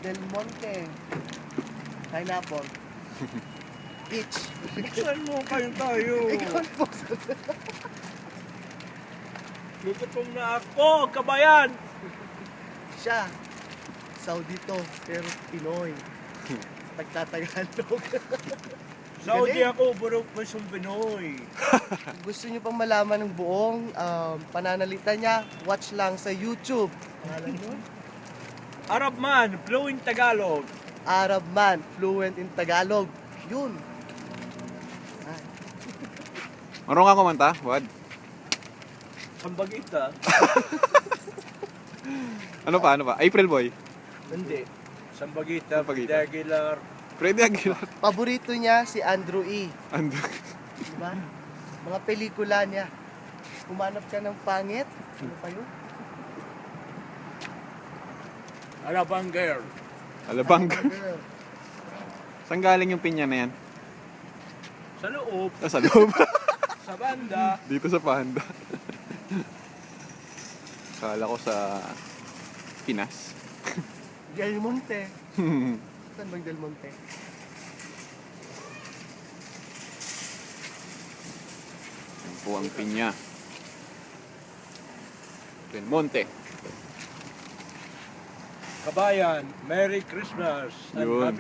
Del Monte. Pineapple. Peach. Saan mo kayo tayo? Ikaw po. Gutom na ako, kabayan! Siya. Saudito, pero Pinoy. Pagtatagalog. Saudi ako, burok mo siyang Pinoy. Gusto niyo pang malaman ng buong pananalita niya, watch lang sa YouTube. Pangalan mo? Arab man, fluent Tagalog. Arab man, fluent in Tagalog. Yun. Ay. Marunong ka kumanta, Wad? Sambagita. Ano pa? April Boy. Hindi. Sambagita, Sambagita. Aguilar. Freddy Aguilar. Paborito niya si Andrew E. Ando. Diba? Mga pelikula niya. Kumanap ka ng pangit. Ano pa yun? Alabanger. Alabang. Girl. Saan galing yung pinya na yan? Sa loob, Sa loob. sa banda. Dito sa Panda. Kala ko sa Pinas. Del Monte. Saan bang Del Monte? Yan po ang pinya. Del Monte. Kabayan, Merry Christmas and Yun. Happy